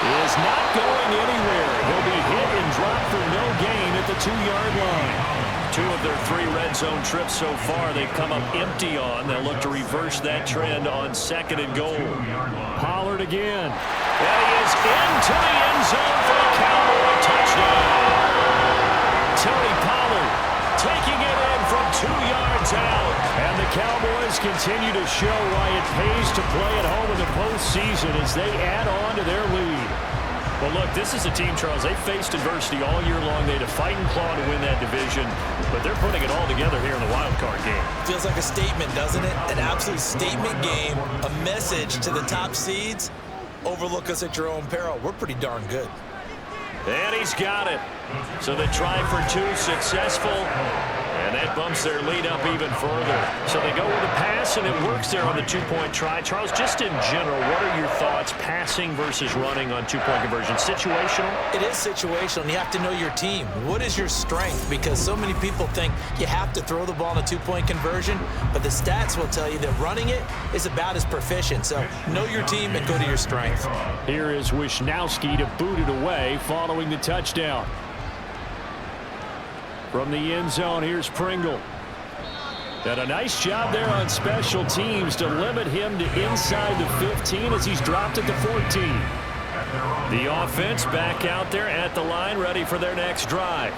is not going anywhere. He'll be hit and dropped for no gain at the 2-yard line. 2 of their 3 red zone trips so far they've come up empty on. They'll look to reverse that trend on 2nd and goal. Pollard again. And he is into the end zone for a Cowboy touchdown. Tony Pollard taking it in from 2 yards out. And the Cowboys continue to show why it pays to play at home in the postseason as they add on to their lead. Well, look, this is a team, Charles, they faced adversity all year long. They had to fight and claw to win that division, but they're putting it all together here in the wild card game. Feels like a statement, doesn't it? An absolute statement game, a message to the top seeds. Overlook us at your own peril. We're pretty darn good. And he's got it. So the try for 2 successful. And that bumps their lead up even further. So they go with a pass, and it works there on the 2-point try. Charles, just in general, what are your thoughts passing versus running on 2-point conversion? Situational? It is situational, and you have to know your team. What is your strength? Because so many people think you have to throw the ball in a 2-point conversion, but the stats will tell you that running it is about as proficient. So know your team and go to your strength. Here is Wisnowski to boot it away following the touchdown. From the end zone, here's Pringle. And a nice job there on special teams to limit him to inside the 15 as he's dropped at the 14. The offense back out there at the line, ready for their next drive.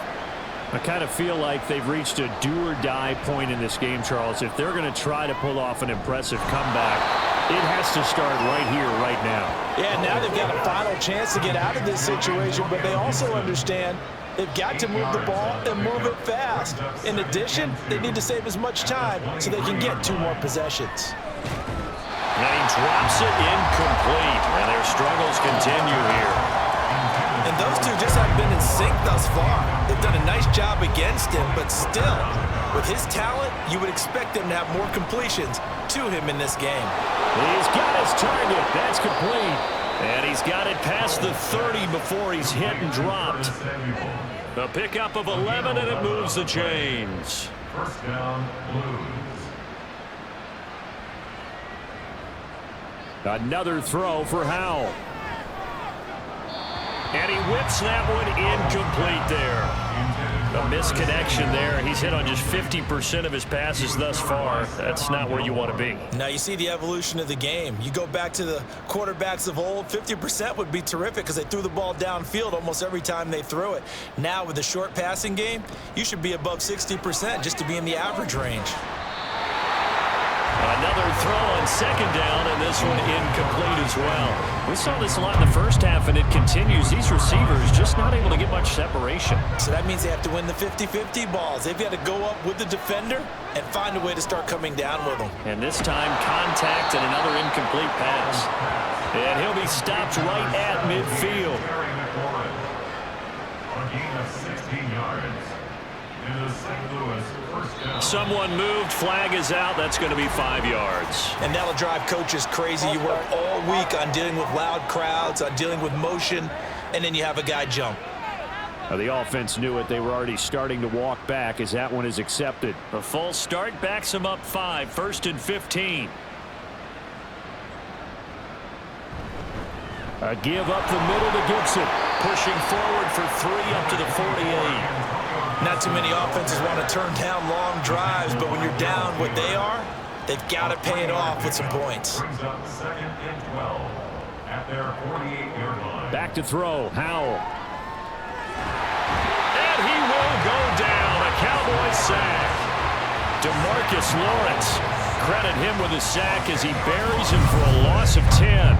I kind of feel like they've reached a do-or-die point in this game, Charles. If they're going to try to pull off an impressive comeback, It has to start right here, right now. Yeah, now they've got a final chance to get out of this situation, but they also understand they've got to move the ball and move it fast. In addition, they need to save as much time so they can get 2 more possessions. And he drops it incomplete, and their struggles continue here. And those two just haven't been in sync thus far. They've done a nice job against him, but still, with his talent, you would expect them to have more completions to him in this game. He's got his target. That's complete. And he's got it past the 30 before he's hit and dropped. A pickup of 11, and it moves the chains. First down, Blues. Another throw for Howell. And he whips that one incomplete there. A misconnection there. He's hit on just 50% of his passes thus far. That's not where you want to be. Now you see the evolution of the game. You go back to the quarterbacks of old, 50% would be terrific because they threw the ball downfield almost every time they threw it. Now with the short passing game, you should be above 60% just to be in the average range. Another throw on second down, and this one incomplete as well. We saw this a lot in the first half, and it continues. These receivers just not able to get much separation. So that means they have to win the 50-50 balls. They've got to go up with the defender and find a way to start coming down with them. And this time, contact and another incomplete pass. And he'll be stopped right at midfield. Carrying it forward. A gain of 16 yards. In the St. Louis first down. Someone moved, flag is out. That's going to be 5 yards. And that'll drive coaches crazy. You work all week on dealing with loud crowds, on dealing with motion, and then you have a guy jump. The offense knew it. They were already starting to walk back as that one is accepted. A false start backs them up 5, 1st and 15. A give up the middle to Gibson. Pushing forward for 3 up to the 48. Not too many offenses want to turn down long drives, but when you're down what they are, they've got to pay it off with some points. Brings up 2nd and 12 at their 48-yard line. Back to throw, Howell. And he will go down. A Cowboys sack. DeMarcus Lawrence. Credit him with a sack as he buries him for a loss of 10.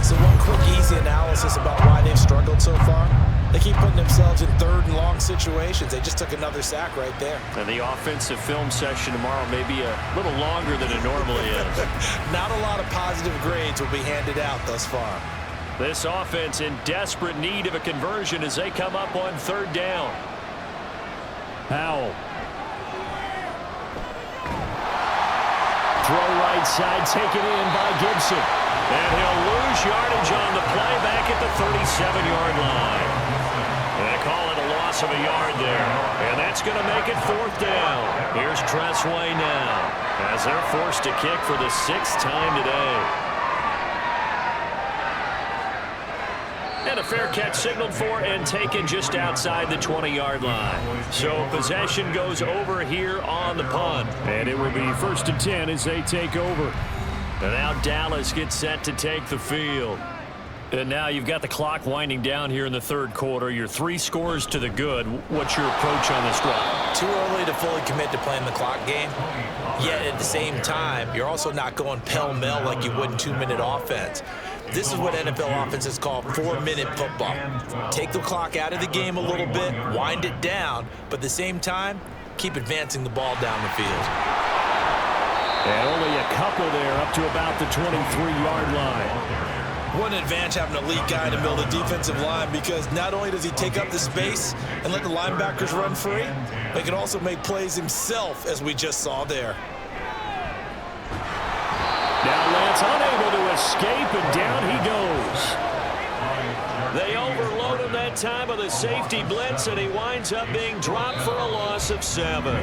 So one quick, easy analysis about why they've struggled so far. They keep putting themselves in 3rd and long situations. They just took another sack right there. And the offensive film session tomorrow may be a little longer than it normally is. Not a lot of positive grades will be handed out thus far. This offense in desperate need of a conversion as they come up on 3rd down. Howell. Throw right side, taken in by Gibson. And he'll lose yardage on the play back at the 37-yard line. They call it a loss of a yard there. And that's going to make it 4th down. Here's Tressway now as they're forced to kick for the 6th time today. And a fair catch signaled for and taken just outside the 20-yard line. So possession goes over here on the punt. And it will be 1st and 10 as they take over. And now Dallas gets set to take the field. And now you've got the clock winding down here in the 3rd quarter. You're 3 scores to the good. What's your approach on this drive? Too early to fully commit to playing the clock game. Yet at the same time, you're also not going pell-mell like you would in 2-minute offense. This is what NFL offenses call 4-minute football. Take the clock out of the game a little bit, wind it down, but at the same time, keep advancing the ball down the field. And only a couple there up to about the 23-yard line. What an advantage having an elite guy in the middle of the defensive line, because not only does he take up the space and let the linebackers run free, but he can also make plays himself, as we just saw there. Now Lance unable to escape, and down he goes. They overload him that time with a safety blitz, and he winds up being dropped for a loss of 7.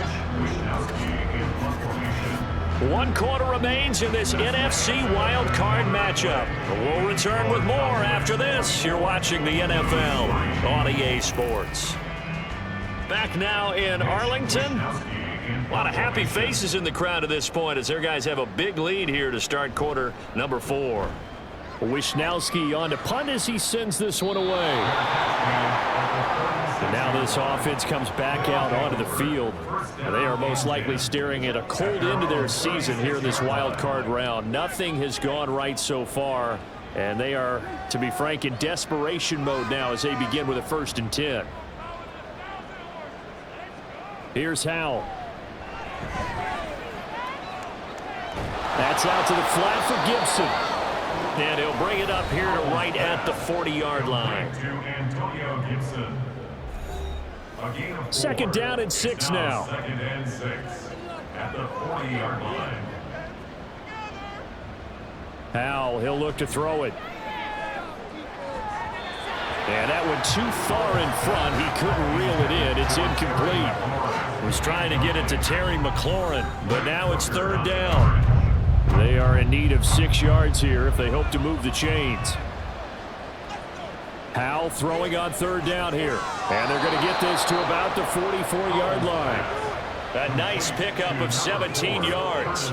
1 quarter remains in this NFC Wild Card matchup. We'll return with more after this. You're watching the NFL on EA Sports. Back now in Arlington. A lot of happy faces in the crowd at this point as their guys have a big lead here to start quarter number 4. Wishnowski on to punt as he sends this one away. And now this offense comes back out onto the field. And they are most likely staring at a cold end to their season here in this wild card round. Nothing has gone right so far. And they are, to be frank, in desperation mode now as they begin with a 1st and 10. Here's Howell. That's out to the flat for Gibson. And he'll bring it up here to right at the 40-yard line. 2nd down and 6 now. 2nd and 6 at the 40-yard line. Howell, he'll look to throw it. And that went too far in front. He couldn't reel it in. It's incomplete. Was trying to get it to Terry McLaurin, but now it's 3rd down. They are in need of 6 yards here if they hope to move the chains. Howell throwing on 3rd down here. And they're going to get this to about the 44-yard line. A nice pickup of 17 yards.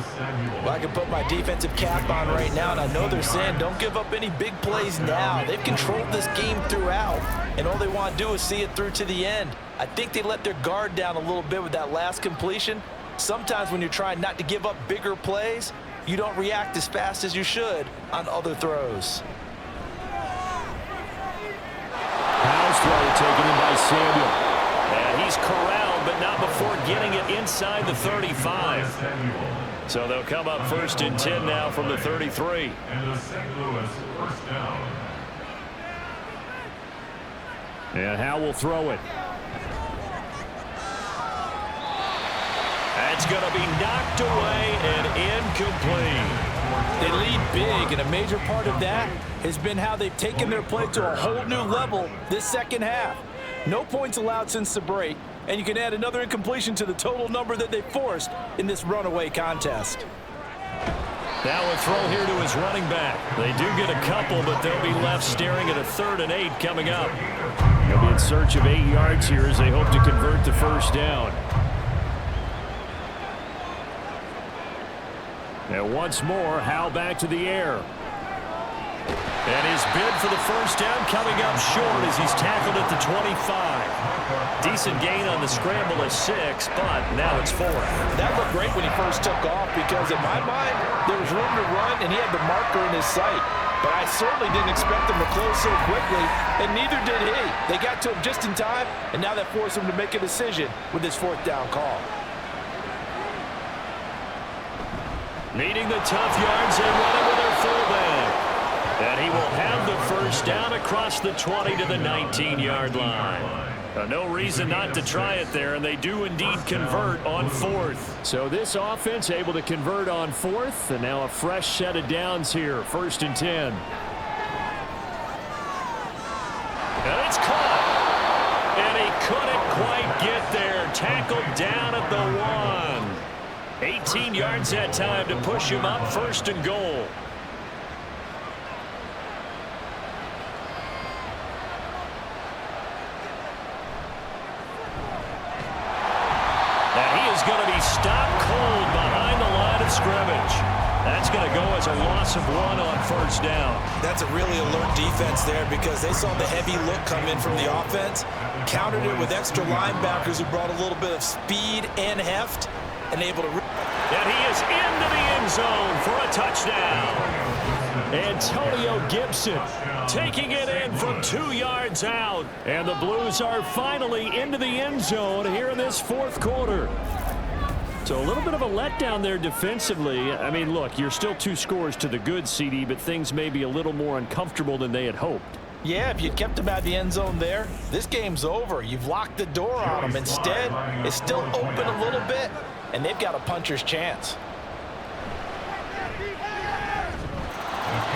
Well, I can put my defensive cap on right now, and I know they're saying don't give up any big plays now. They've controlled this game throughout, and all they want to do is see it through to the end. I think they let their guard down a little bit with that last completion. Sometimes when you're trying not to give up bigger plays, you don't react as fast as you should on other throws. Howell's throw taken in by Samuel. And he's corralled, but not before getting it inside the 35. So they'll come up 1st and 10 now from the 33. And the St. Louis 1st down. And Howell will throw it. That's going to be knocked away and incomplete. They lead big, and a major part of that has been how they've taken their play to a whole new level this 2nd half. No points allowed since the break, and you can add another incompletion to the total number that they forced in this runaway contest. Now a throw here to his running back. They do get a couple, but they'll be left staring at a 3rd and 8 coming up. They'll be in search of 8 yards here as they hope to convert the 1st down. And once more, Howell back to the air. And his bid for the 1st down coming up short as he's tackled at the 25. Decent gain on the scramble of 6, but now it's 4th. That looked great when he first took off because in my mind, there was room to run and he had the marker in his sight. But I certainly didn't expect him to close so quickly, and neither did he. They got to him just in time, and now that forced him to make a decision with his 4th down call. Needing the tough yards and running with their fullback. And he will have the 1st down across the 20 to the 19-yard line. No reason not to try it there, and they do indeed convert on 4th. So this offense able to convert on 4th, and now a fresh set of downs here, 1st and 10. And it's caught. And he couldn't quite get there. Tackled down at the 1. 18 yards that time to push him up 1st and goal. And he is going to be stopped cold behind the line of scrimmage. That's going to go as a loss of 1 on 1st down. That's a really alert defense there because they saw the heavy look come in from the offense, countered it with extra linebackers who brought a little bit of speed and heft, and able to... And he is into the end zone for a touchdown. Antonio Gibson taking it in from 2 yards out. And the Blues are finally into the end zone here in this 4th quarter. So a little bit of a letdown there defensively. I mean, look, you're still 2 scores to the good, CD, but things may be a little more uncomfortable than they had hoped. Yeah, if you'd kept them out of the end zone there, this game's over. You've locked the door on them. Instead, it's still open a little bit, and they've got a puncher's chance.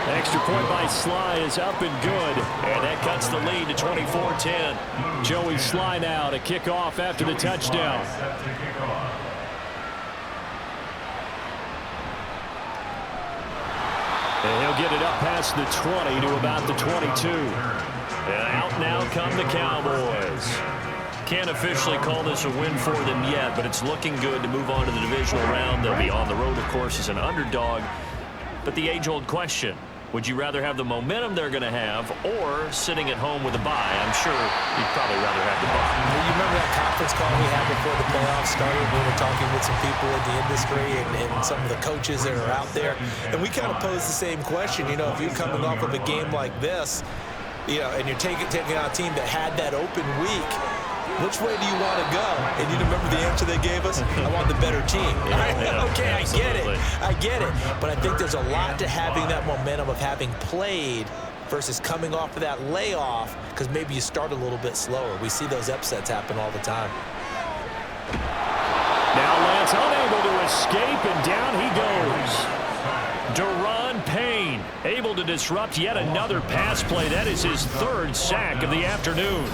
Extra point by Sly is up and good, and that cuts the lead to 24-10. Joey Sly now to kick off after the touchdown. And he'll get it up past the 20 to about the 22. And out now come the Cowboys. Can't officially call this a win for them yet, but it's looking good to move on to the divisional round. They'll be on the road, of course, as an underdog. But the age-old question, Would you rather have the momentum they're going to have or sitting at home with a bye? I'm sure you'd probably rather have the bye. You remember that conference call we had before the playoffs started? We were talking with some people in the industry and some of the coaches that are out there. And we kind of posed the same question. You know, if you're coming off of a game like this, you know, and you're taking on a team that had that open week, which way do you want to go? And you remember the answer they gave us? I want the better team. Yeah, okay, absolutely. I get it. But I think there's a lot to having that momentum of having played versus coming off of that layoff, because maybe you start a little bit slower. We see those upsets happen all the time. Now Lance unable to escape, and down he goes. Deron Payne able to disrupt yet another pass play. That is his third sack of the afternoon.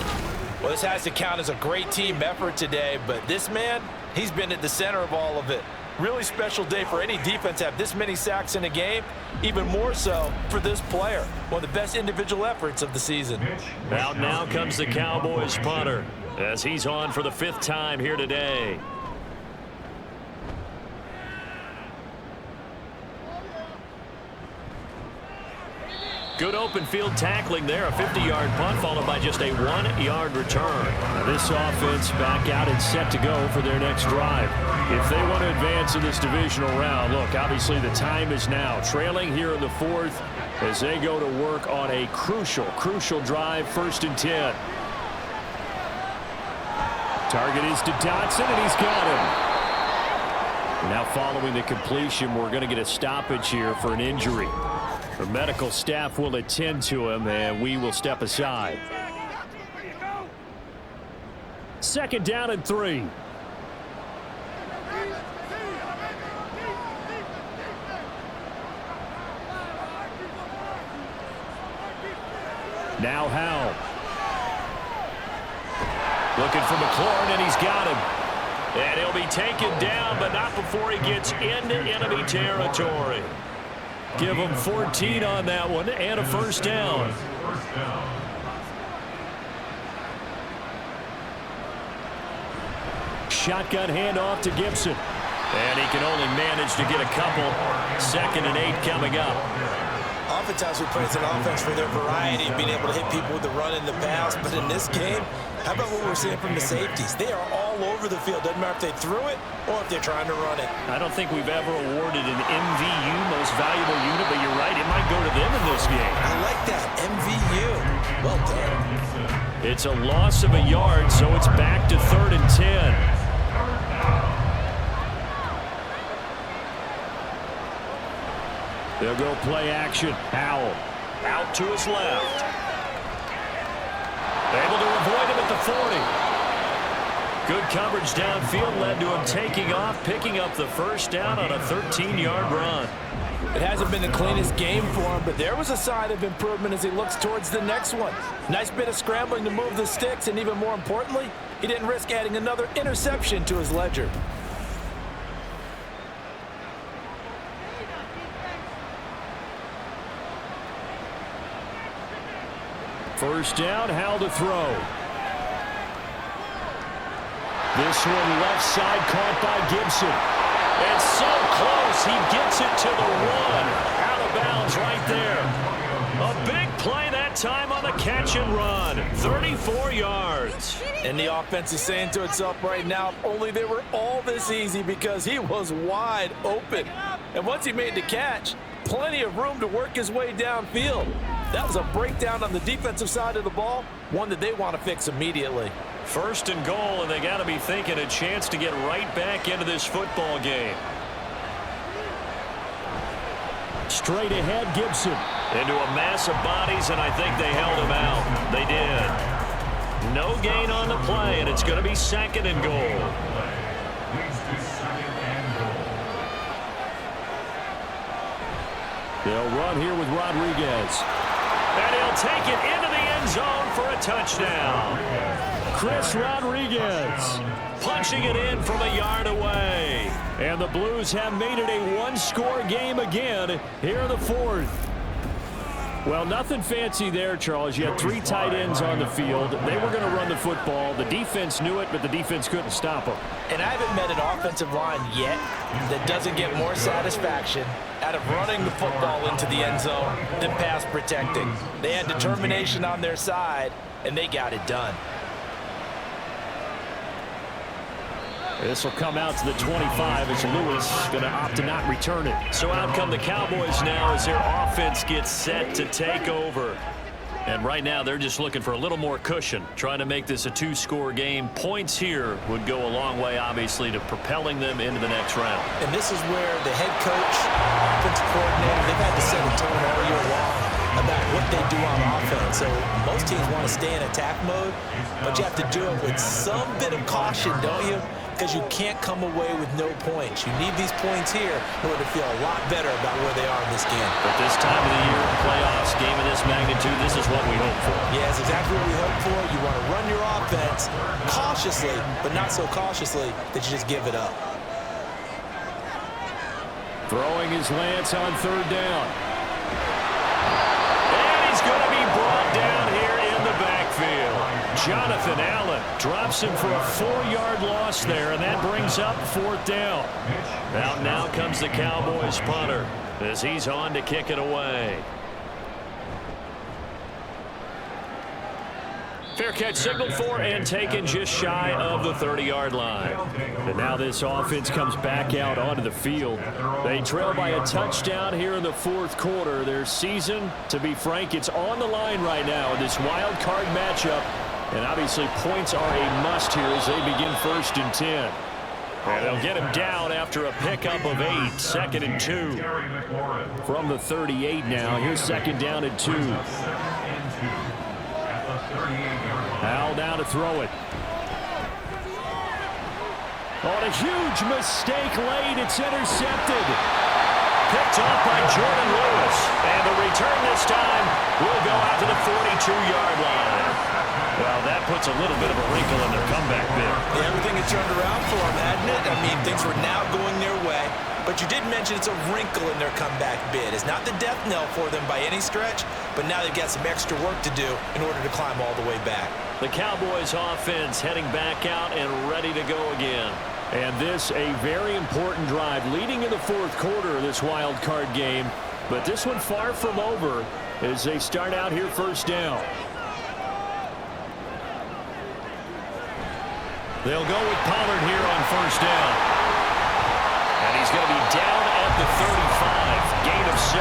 Well, this has to count as a great team effort today, but this man, he's been at the center of all of it. Really special day for any defense to have this many sacks in a game, even more so for this player. One of the best individual efforts of the season. Out now comes the Cowboys punter as he's on for the 5th time here today. Good open field tackling there. A 50-yard punt followed by just a 1-yard return. Now this offense back out and set to go for their next drive. If they want to advance in this divisional round, look, obviously the time is now. Trailing here in the 4th as they go to work on a crucial drive, 1st and 10. Target is to Dotson, and he's got him. Now following the completion, we're going to get a stoppage here for an injury. The medical staff will attend to him, and we will step aside. 2nd down and 3. Now Howell. Looking for McLaurin, and he's got him. And he'll be taken down, but not before he gets into enemy territory. Give him 14 on that one and a 1st down. Shotgun handoff to Gibson. And he can only manage to get a couple. 2nd and 8 coming up. Oftentimes we praise an offense for their variety of being able to hit people with the run and the pass. But in this game, how about what we're seeing from the safeties? They are all over the field. Doesn't matter if they threw it or if they're trying to run it. I don't think we've ever awarded an MVU, most valuable unit, but you're right, it might go to them in this game. I like that, MVU. Well done. It's a loss of a yard, so it's back to 3rd and 10. They'll go play action. Howell out to his left. Able to avoid him at the 40. Good coverage downfield led to him taking off, picking up the 1st down on a 13-yard run. It hasn't been the cleanest game for him, but there was a sign of improvement as he looks towards the next one. Nice bit of scrambling to move the sticks, and even more importantly, he didn't risk adding another interception to his ledger. First down, Howell to throw. This one left side caught by Gibson. And so close, he gets it to the 1. Out of bounds right there. A big play that time on the catch and run. 34 yards. And the offense is saying to itself right now, if only they were all this easy, because he was wide open. And once he made the catch, plenty of room to work his way downfield. That was a breakdown on the defensive side of the ball, one that they want to fix immediately. 1st and goal, and they got to be thinking a chance to get right back into this football game. Straight ahead, Gibson. Into a mass of bodies, and I think they held him out. They did. No gain on the play, and it's going to be 2nd and goal. They'll run here with Rodriguez. And he'll take it into the end zone for a touchdown. Chris Rodriguez punching it in from a yard away. And the Blues have made it a one-score game again here in the 4th. Well, nothing fancy there, Charles. You had 3 tight ends on the field. They were going to run the football. The defense knew it, but the defense couldn't stop them. And I haven't met an offensive line yet that doesn't get more satisfaction out of running the football into the end zone than pass protecting. They had determination on their side, and they got it done. This will come out to the 25 as Lewis going to opt to not return it. So out come the Cowboys now as their offense gets set to take over. And right now they're just looking for a little more cushion, trying to make this a two-score game. Points here would go a long way, obviously, to propelling them into the next round. And this is where the head coach, offensive coordinator, they've had to set a tone all year long about what they do on offense. So most teams want to stay in attack mode, but you have to do it with some bit of caution, don't you? Because you can't come away with no points. You need these points here in order to feel a lot better about where they are in this game. But this time of the year, playoffs, game of this magnitude, this is what we hope for. Yeah, it's exactly what we hope for. You want to run your offense cautiously, but not so cautiously that you just give it up. Throwing his Lance on third down. And he's going to be brought down here in the backfield. Jonathan Allen drops him for a 4-yard loss there, and that brings up fourth down. Out now comes the Cowboys punter as he's on to kick it away. Fair catch signaled for and taken just shy of the 30-yard line. And now this offense comes back out onto the field. They trail by a touchdown here in the fourth quarter. Their season, to be frank, it's on the line right now in this wild card matchup. And obviously points are a must here as they begin 1st and 10. And they'll get him down after a pickup of 8, 2nd and 2. From the 38 now, here's 2nd down and 2. Al down to throw it. On a huge mistake late, it's intercepted. Picked off by Jordan Lewis. And the return this time will go out to the 42-yard line. Well, that puts a little bit of a wrinkle in their comeback bid. Yeah, everything had turned around for them, hadn't it? I mean, things were now going their way. But you did mention it's a wrinkle in their comeback bid. It's not the death knell for them by any stretch, but now they've got some extra work to do in order to climb all the way back. The Cowboys offense heading back out and ready to go again. And this a very important drive leading in the fourth quarter of this wild card game. But this one far from over as they start out here 1st down. They'll go with Pollard here on 1st down. And he's going to be down at the 35. Gain of 7.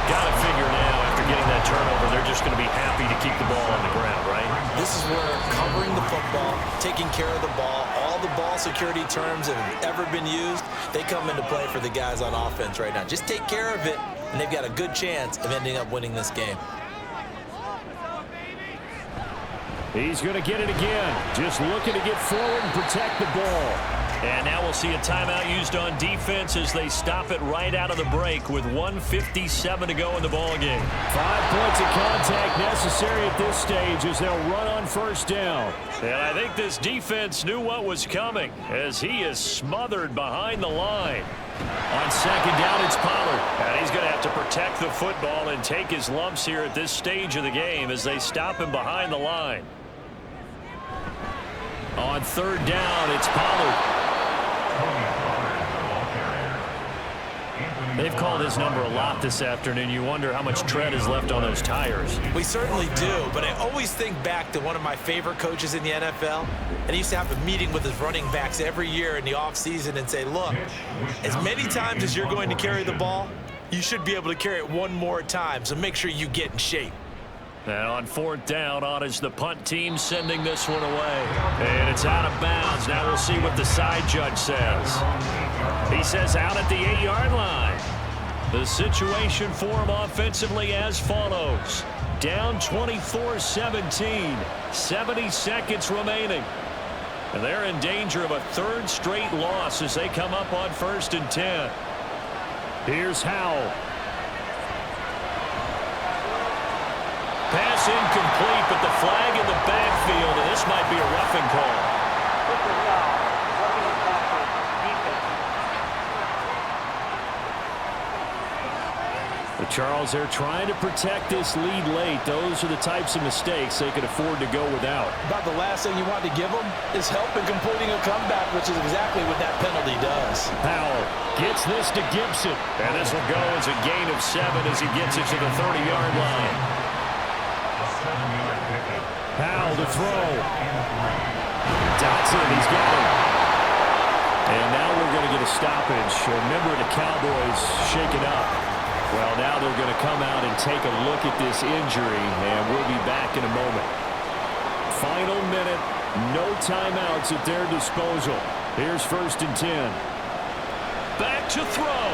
Got to figure now after getting that turnover, they're just going to be happy to keep the ball on the ground, right? This is where covering the football, taking care of the ball, all the ball security terms that have ever been used, they come into play for the guys on offense right now. Just take care of it, and they've got a good chance of ending up winning this game. He's going to get it again. Just looking to get forward and protect the ball. And now we'll see a timeout used on defense as they stop it right out of the break with 1:57 to go in the ballgame. 5 points of contact necessary at this stage as they'll run on 1st down. And I think this defense knew what was coming as he is smothered behind the line. On 2nd down, it's Pollard. And he's going to have to protect the football and take his lumps here at this stage of the game as they stop him behind the line. On 3rd down, it's Pollard. They've called his number a lot this afternoon. You wonder how much tread is left on those tires. We certainly do, but I always think back to one of my favorite coaches in the NFL, and he used to have a meeting with his running backs every year in the offseason and say, look, as many times as you're going to carry the ball, you should be able to carry it one more time, so make sure you get in shape. And on 4th down, on is the punt team sending this one away. And it's out of bounds. Now we'll see what the side judge says. He says out at the 8-yard line. The situation for him offensively as follows. Down 24-17. 70 seconds remaining. And they're in danger of a 3rd straight loss as they come up on 1st and 10. Here's Howell. Pass incomplete, but the flag in the backfield, and this might be a roughing call. The Charles, they're trying to protect this lead late. Those are the types of mistakes they could afford to go without. About the last thing you want to give them is help in completing a comeback, which is exactly what that penalty does. Powell gets this to Gibson. And this will go as a gain of 7 as he gets it to the 30-yard line. Powell to throw. Dotson, he's got him. And now we're going to get a stoppage. Remember, the Cowboys shaken up. Well, now they're going to come out and take a look at this injury, and we'll be back in a moment. Final minute, no timeouts at their disposal. Here's 1st and 10. Back to throw.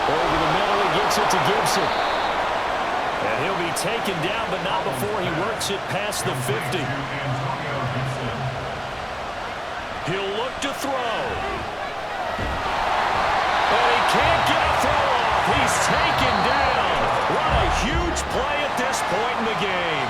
Over the middle, he gets it to Gibson. And he'll be taken down, but not before he works it past the 50. He'll look to throw. And he can't get a throw off. He's taken down. What a huge play at this point in the game.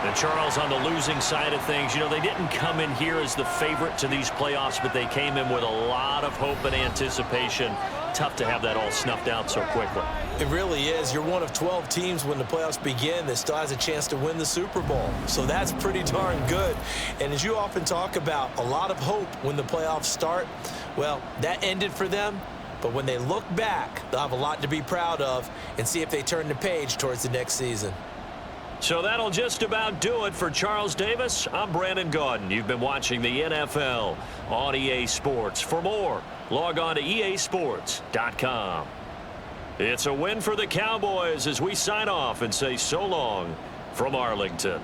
And Charles, on the losing side of things, you know, they didn't come in here as the favorite to these playoffs, but they came in with a lot of hope and anticipation. Tough to have that all snuffed out so quickly. It really is. You're one of 12 teams when the playoffs begin that still has a chance to win the Super Bowl. So that's pretty darn good. And as you often talk about, a lot of hope when the playoffs start. Well, that ended for them. But when they look back, they'll have a lot to be proud of and see if they turn the page towards the next season. So that'll just about do it for Charles Davis. I'm Brandon Gaudin. You've been watching the NFL on EA Sports. For more, log on to easports.com. It's a win for the Cowboys as we sign off and say so long from Arlington.